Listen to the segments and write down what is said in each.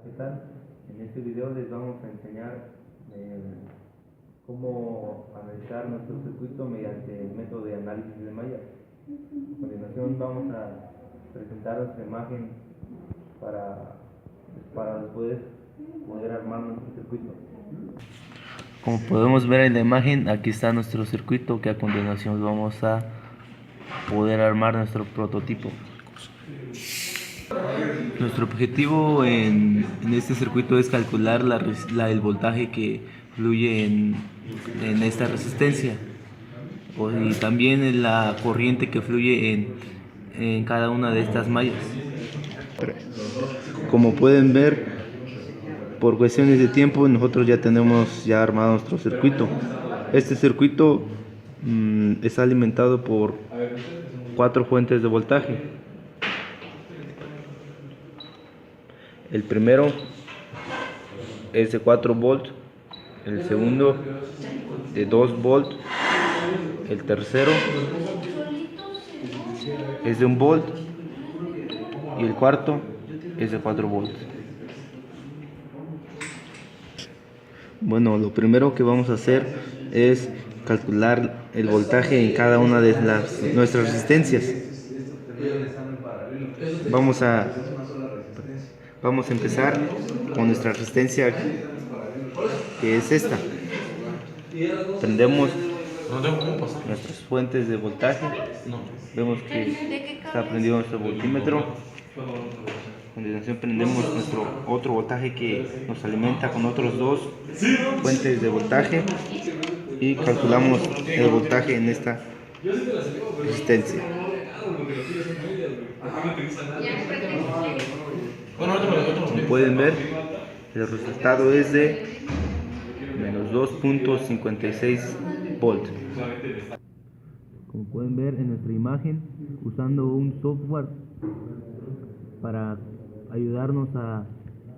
¿Qué tal? En este video les vamos a enseñar cómo analizar nuestro circuito mediante el método de análisis de mallas. A continuación vamos a presentar nuestra imagen para después poder armar nuestro circuito. Como podemos ver en la imagen, aquí está nuestro circuito que a continuación vamos a poder armar nuestro prototipo. Nuestro objetivo en este circuito es calcular el voltaje que fluye en esta resistencia y también la corriente que fluye en cada una de estas mallas. Como pueden ver, por cuestiones de tiempo nosotros ya tenemos armado nuestro circuito. Este circuito está alimentado por 4 fuentes de voltaje. El primero es de 4 volts, el segundo de 2 volts, el tercero es de 1 volt y el cuarto es de 4 volts. Bueno, lo primero que vamos a hacer es calcular el voltaje en cada una de nuestras resistencias. Vamos a empezar con nuestra resistencia, que es esta. Prendemos nuestras fuentes de voltaje. Vemos que está prendido nuestro voltímetro. A continuación prendemos nuestro otro voltaje que nos alimenta con otros 2 fuentes de voltaje y calculamos el voltaje en esta resistencia. Como pueden ver, el resultado es de menos 2.56 volts. Como pueden ver en nuestra imagen, usando un software para ayudarnos a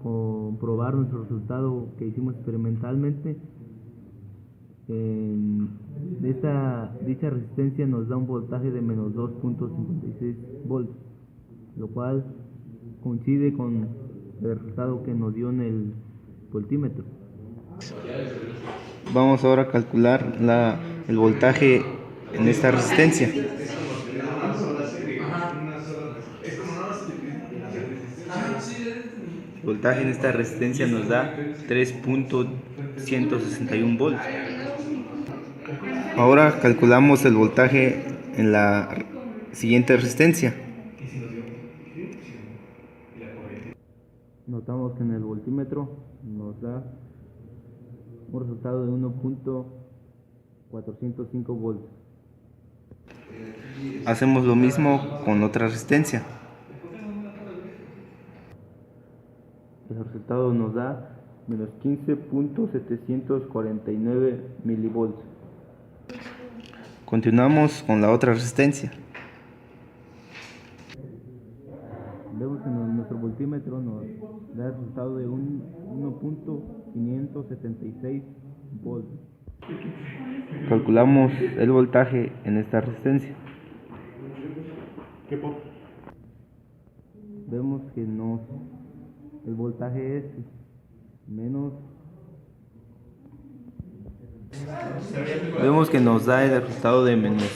comprobar nuestro resultado que hicimos experimentalmente, dicha resistencia nos da un voltaje de menos 2.56 volts, lo cual coincide con el resultado que nos dio en el voltímetro. Vamos ahora a calcular el voltaje en esta resistencia. El voltaje en esta resistencia nos da 3.161 volts. Ahora calculamos el voltaje en la siguiente resistencia. Notamos que en el voltímetro nos da un resultado de 1.405 volts. Hacemos lo mismo con otra resistencia. El resultado nos da menos 15.749 milivolts. Continuamos con la otra resistencia. Vemos que nuestro voltímetro nos da el resultado de 1.576 volts. Calculamos el voltaje en esta resistencia. Vemos que el voltaje es Vemos que nos da el resultado de menos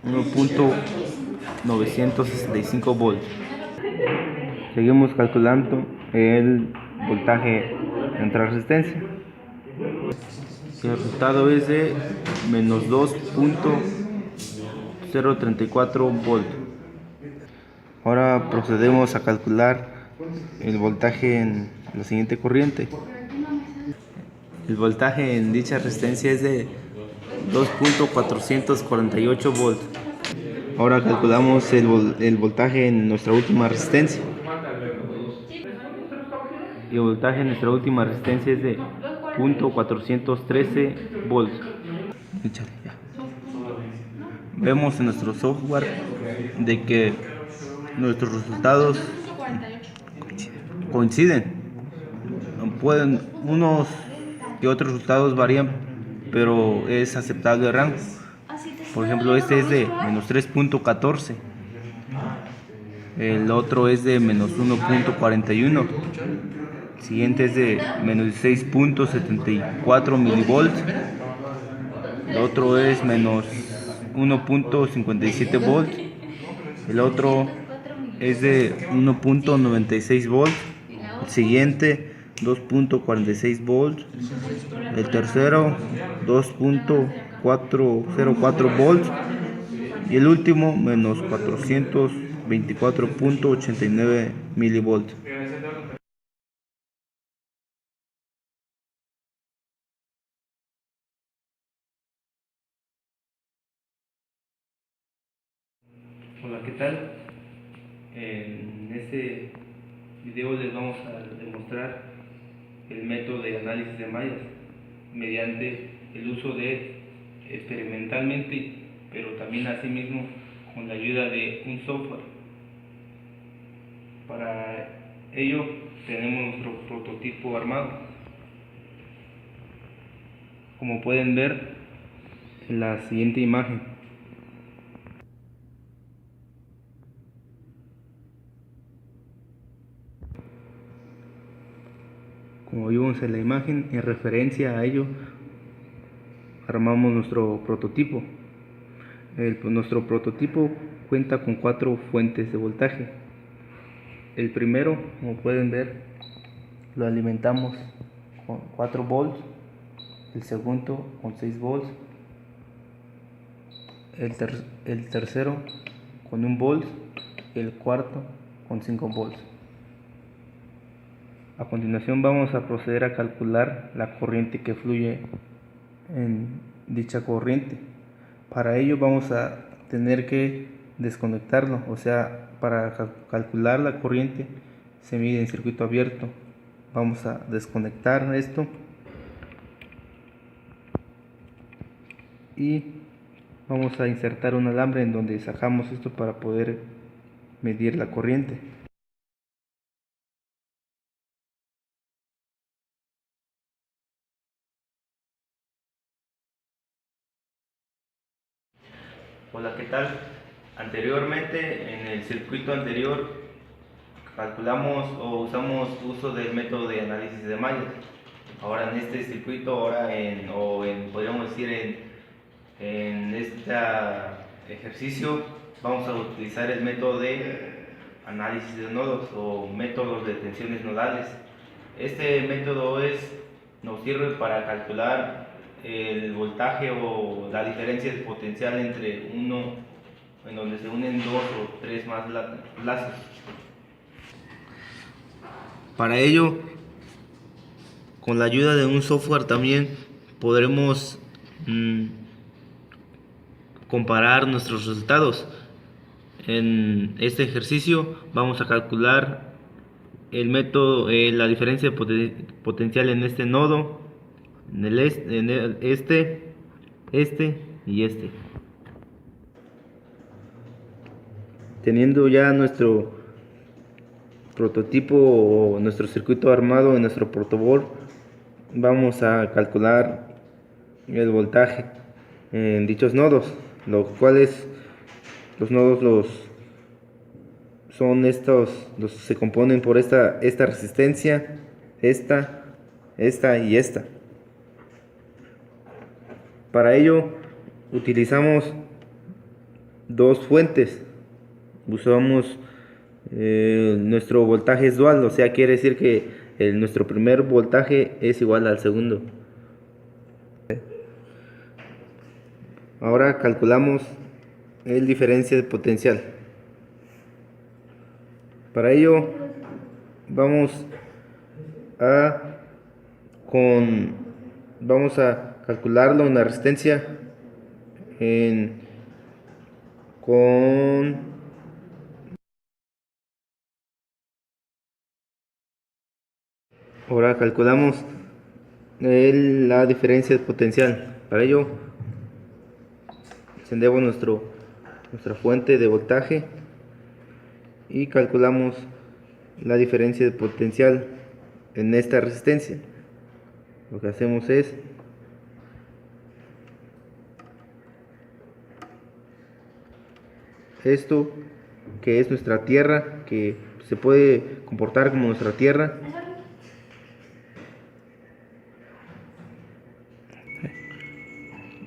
1.965 volts. Seguimos calculando el voltaje en otra resistencia. El resultado es de menos 2.034 volts. Ahora procedemos a calcular el voltaje en la siguiente corriente. El voltaje en dicha resistencia es de 2.448 volts. Ahora calculamos el voltaje en nuestra última resistencia. Y el voltaje en nuestra última resistencia es de 0.413 volts. Vemos en nuestro software de que nuestros resultados coinciden. Unos y otros resultados varían, pero es aceptable el rango. Por ejemplo, este es de menos 3.14, el otro es de menos 1.41 siguiente es de menos 16.74 milivolts. El otro es menos 1.57 volts. El otro es de 1.96 volts. El siguiente 2.46 volts. El tercero 2.404 volts. Y el último menos 424.89 milivolts. Hola, ¿qué tal? En este video les vamos a demostrar el método de análisis de mallas mediante el uso de experimentalmente, pero también asimismo con la ayuda de un software. Para ello tenemos nuestro prototipo armado. Como pueden ver en la siguiente imagen. Como vimos en la imagen, en referencia a ello, armamos nuestro prototipo. Nuestro prototipo cuenta con 4 fuentes de voltaje. El primero, como pueden ver, lo alimentamos con 4 volts. El segundo con 6 volts. El tercero con 1 volt. Y el cuarto con 5 volts. A continuación vamos a proceder a calcular la corriente que fluye en dicha corriente. Para ello vamos a tener que desconectarlo, o sea, para calcular la corriente se mide en circuito abierto. Vamos a desconectar esto y vamos a insertar un alambre en donde sacamos esto para poder medir la corriente. Hola, ¿qué tal? Anteriormente, en el circuito anterior, calculamos o usamos uso del método de análisis de mallas. Ahora en este circuito, podríamos decir en este ejercicio, vamos a utilizar el método de análisis de nodos o métodos de tensiones nodales. Este método nos sirve para calcular el voltaje o la diferencia de potencial entre uno, en donde se unen 2 o 3 más lazos. Para ello, con la ayuda de un software también podremos comparar nuestros resultados. En este ejercicio vamos a calcular el método, la diferencia de potencial en este nodo, en el este y este. Teniendo ya nuestro prototipo o nuestro circuito armado en nuestro protoboard, vamos a calcular el voltaje en dichos nodos, los cuales los nodos se componen por esta resistencia, esta y esta. Para ello utilizamos dos fuentes. Usamos nuestro voltaje es dual, o sea, quiere decir que nuestro primer voltaje es igual al segundo. Ahora calculamos el diferencia de potencial. Para ello vamos a calcularlo en la resistencia ahora calculamos la diferencia de potencial. Para ello encendemos nuestra fuente de voltaje y calculamos la diferencia de potencial en esta resistencia. Lo que hacemos es esto, que es nuestra tierra, que se puede comportar como nuestra tierra,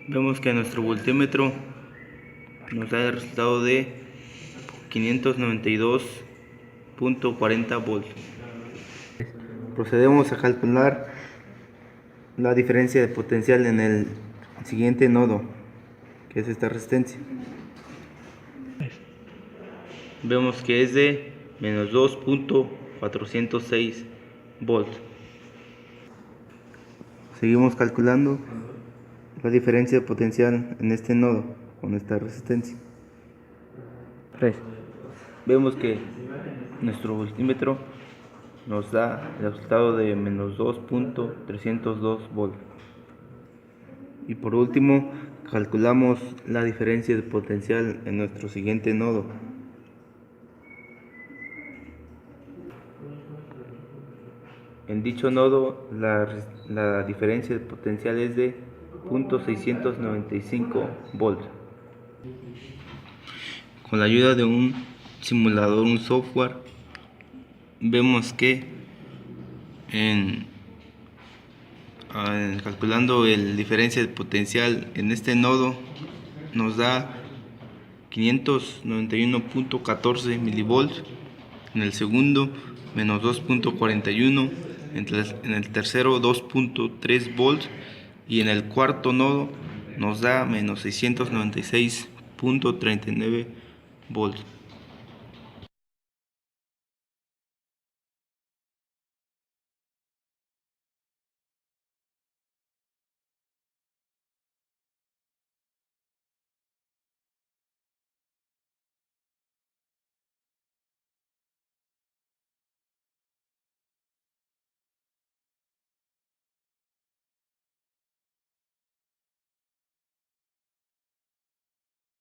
Vemos que nuestro voltímetro nos da el resultado de 592.40 volts. Procedemos a calcular la diferencia de potencial en el siguiente nodo, que es esta resistencia. Vemos que es de menos 2.406 volts. Seguimos calculando la diferencia de potencial en este nodo con esta resistencia. Vemos que nuestro voltímetro nos da el resultado de menos 2.302 volts. Y por último, calculamos la diferencia de potencial en nuestro siguiente nodo. En dicho nodo, la diferencia de potencial es de 0.695 volts. Con la ayuda de un simulador, un software, vemos que calculando la diferencia de potencial en este nodo nos da 591.14 milivolts, en el segundo menos 2.41, en el tercero 2.3 volts y en el cuarto nodo nos da menos 696.39 volts.